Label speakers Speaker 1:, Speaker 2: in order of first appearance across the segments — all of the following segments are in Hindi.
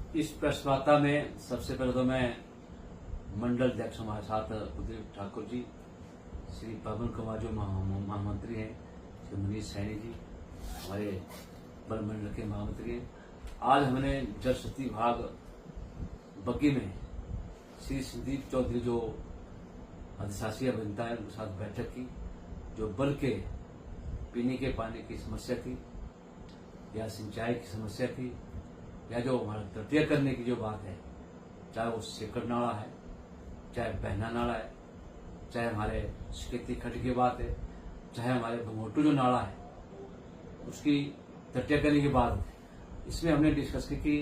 Speaker 1: इस प्रेस वार्ता में सबसे पहले तो मैं मंडल अध्यक्ष हमारे साथ उदय ठाकुर जी, श्री पवन कुमार जो महामंत्री हैं, श्री मनीष सैनी जी हमारे वन मंडल के महामंत्री हैं। आज हमने जल शक्ति विभाग बग्गी में श्री संदीप चौधरी जो अधिशासी अभियंता है उनके साथ बैठक की। जो बल के पीने के पानी की समस्या थी या सिंचाई की समस्या थी या जो हमारा तटीय करने की जो बात है, चाहे वो सेकड़ नाला है, चाहे बहना नाला है, चाहे हमारे स्केती खड्ड की बात है, चाहे हमारे भमोटू जो नाला है उसकी तटीय करने की बात है, इसमें हमने डिस्कस की कि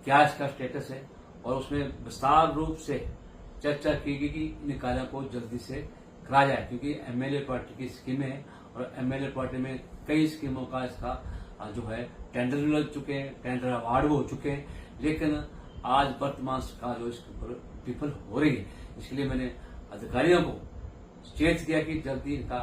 Speaker 1: क्या इसका स्टेटस है और उसमें विस्तार रूप से चर्चा की गई कि इन कार्यों को जल्दी से कराया जाए, क्योंकि एमएलए पार्टी की स्कीमें हैं और एमएलए पार्टी में कई स्कीमों का इसका जो है टेंडर लग चुके हैं, टेंडर अवार्ड हो चुके हैं, लेकिन आज वर्तमान सरकार जो इसके ऊपर विफल हो रही है। इसके लिए मैंने अधिकारियों को सचेत किया कि जल्दी इनका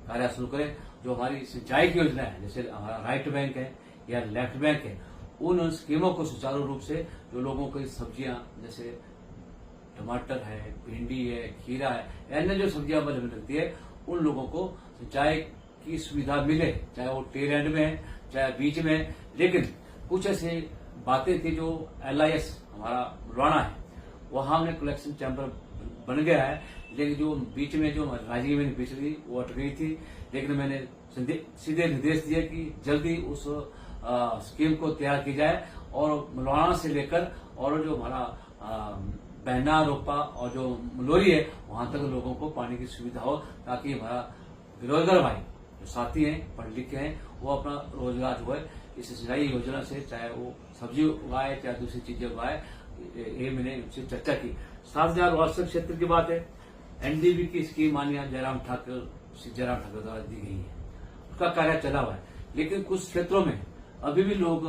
Speaker 1: कार्य शुरू करें। जो हमारी सिंचाई की योजना है, जैसे हमारा राइट बैंक है या लेफ्ट बैंक है, उन स्कीमों को सुचारू रूप से जो लोगों को सब्जियां जैसे टमाटर है, भिंडी है, खीरा है, अन्य जो सब्जियां अवेलेबल लगती है, उन लोगों को सिंचाई की सुविधा मिले, चाहे वो टेल एंड में है चाहे बीच में है। लेकिन कुछ ऐसी बातें थी जो LIS हमारा मुलाना है, वहां हमने कलेक्शन चैम्बर बन गया है, लेकिन जो बीच में जो राजीव में बिजली वो अटक गई थी। लेकिन मैंने सीधे निर्देश दिए कि जल्दी उस स्कीम को तैयार की जाए और मुलाना से लेकर और जो हमारा बहना रोपा और जो मलोरी है वहां तक लोगों को पानी की सुविधा हो, ताकि हमारा बेरोजगार भाई जो साथी हैं, पढ़े लिखे हैं, वो अपना रोजगार जो है इस सिंचाई योजना से, चाहे वो सब्जी उगाए चाहे दूसरी चीजें उगाए, ये मैंने उनसे चर्चा की। 7000 वास्तविक क्षेत्र की बात है, NDB की स्कीम माननीय जयराम ठाकुर द्वारा दी गई है, उसका कार्य चला हुआ है। लेकिन कुछ क्षेत्रों में अभी भी लोग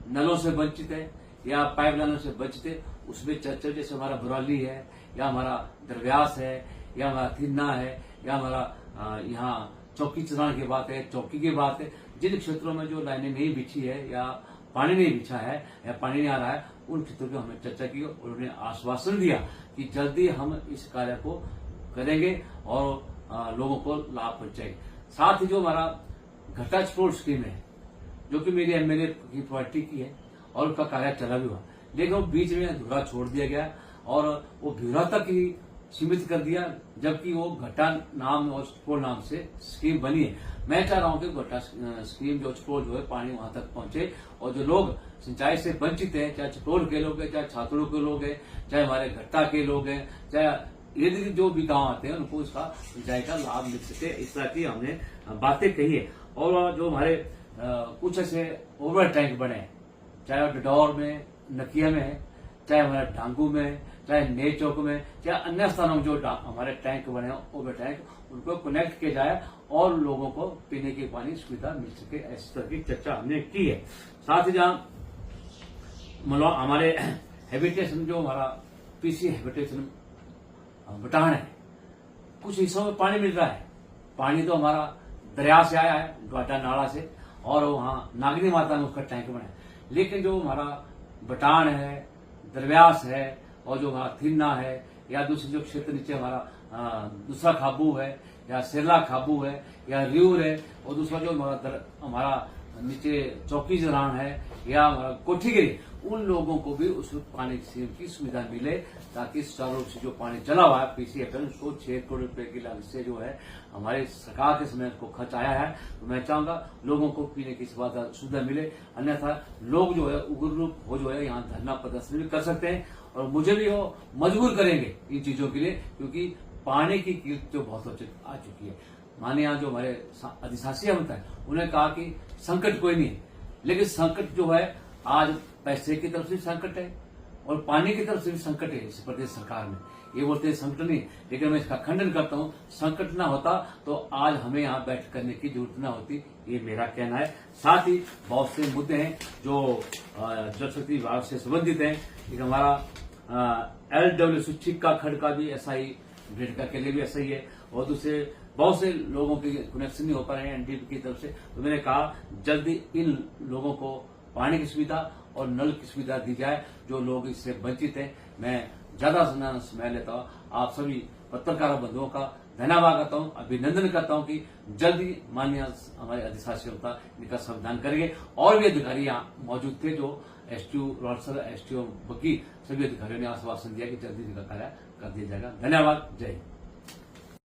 Speaker 1: नलों से वंचित है या पाइपलाइनों से वंचित है। उसमें चर्चा जैसे हमारा बुराली है या हमारा दरव्यास है या हमारा थिन्ना है या हमारा यहाँ चौकी चौरान की बात है, चौकी की बात है, जिन क्षेत्रों में जो लाइनें नहीं बिछी है या पानी नहीं बिछा है या पानी नहीं आ रहा है, उन क्षेत्रों की हमने चर्चा की और उन्होंने आश्वासन दिया कि जल्दी हम इस कार्य को करेंगे और लोगों को लाभ पहुंचाएंगे। साथ ही जो हमारा घटा एक्सपोर्ट स्कीम है, जो कि मेरी एमएलए की पार्टी की है और उसका कार्य चला भी हुआ, लेकिन वो बीच में अधूरा छोड़ दिया गया और वो ब्यूरा तक ही सीमित कर दिया, जबकि वो घटा नाम और एक्सपोर्ट नाम से स्कीम बनी है। मैं चाह रहा हूं कि घटा स्कीम जो एक्सपोर्ट जो है पानी वहां तक पहुंचे और जो लोग सिंचाई से वंचित हैं, चाहे चित्तौड़ के लोग हैं, चाहे छात्रों के लोग हैं, चाहे हमारे घट्टा के लोग हैं, चाहे यदि जो भी गांव आते हैं उनको इसका सिंचाई का लाभ मिल सके, इस तरह की हमने बातें कही है। और जो हमारे कुछ ऐसे ओवर टैंक बने, चाहे डडौर में, नकिया में है, चाहे हमारे डांगू में, चाहे नए चौक में, चाहे अन्य स्थानों में जो हमारे टैंक बने ओवर टैंक, उनको कनेक्ट किया जाए और लोगों को पीने की पानी सुविधा मिल सके, इस तरह की चर्चा हमने की है। साथ ही जहां हमारे हैबिटेशन जो हमारा PC हैबिटेशन बटान है, कुछ हिस्सों में पानी मिल रहा है। पानी तो हमारा दरिया से आया है, घाटा नाला से, और वहां नागनी माता में उसका टैंक बना है। लेकिन जो हमारा बटान है, दरव्यास है और जो हमारा थिन्ना है या दूसरे जो क्षेत्र नीचे हमारा दूसरा खाबू है या सेरला खाबू है या रियूर है, और दूसरा जो हमारा नीचे चौकी जरान है या हमारा कोठीगिरी, उन लोगों को भी उस पानी की सुविधा मिले, ताकि सुचारू रूप से जो पानी चला हुआ है PCFL उसको 6 करोड़ रुपए की लागत से जो है हमारे सरकार के समय को खर्च आया है। तो मैं चाहूंगा लोगों को पीने की सुविधा मिले, अन्यथा लोग जो है उग्र रूप हो जो है यहाँ धरना प्रदर्शन भी कर सकते हैं और मुझे भी वो मजबूर करेंगे इन चीजों के लिए, क्योंकि पानी की कीमत जो बहुत आ चुकी है। माने यहाँ जो हमारे अधिशासी अभियंता है उन्होंने कहा कि संकट कोई नहीं है, लेकिन संकट जो है आज पैसे की तरफ से संकट है और पानी की तरफ से भी संकट है इस प्रदेश सरकार में। ये बोलते हैं संकट नहीं, लेकिन मैं इसका खंडन करता हूँ। संकट ना होता तो आज हमें यहाँ बैठ करने की जरूरत ना होती, ये मेरा कहना है। साथ ही बहुत से मुद्दे हैं जो जल शक्ति विभाग से संबंधित हैं। एक हमारा LW सुचिक का खंड का भी ऐसा ही, भेड़का के लिए भी ऐसा ही है, और दूसरे बहुत से लोगों के कनेक्शन नहीं हो पा रहे हैं NDB की तरफ से। तो मैंने कहा जल्दी इन लोगों को पानी की सुविधा और नल की सुविधा दी जाए। जो लोग इससे वंचित हैं, मैं ज्यादा समय लेता हूँ, आप सभी पत्रकार बंधुओं का धन्यवाद करता हूँ, अभिनंदन करता हूँ कि जल्दी माननीय हमारे अधिशासी होता इनका संविधान करेंगे। और भी अधिकारी यहाँ मौजूद थे, जो एसटीओ रोहतसर, एसटीओ बकी, सभी अधिकारियों ने आश्वासन दिया कि जल्दी इनका कार्य कर दिया जाएगा। धन्यवाद। जय हिंद।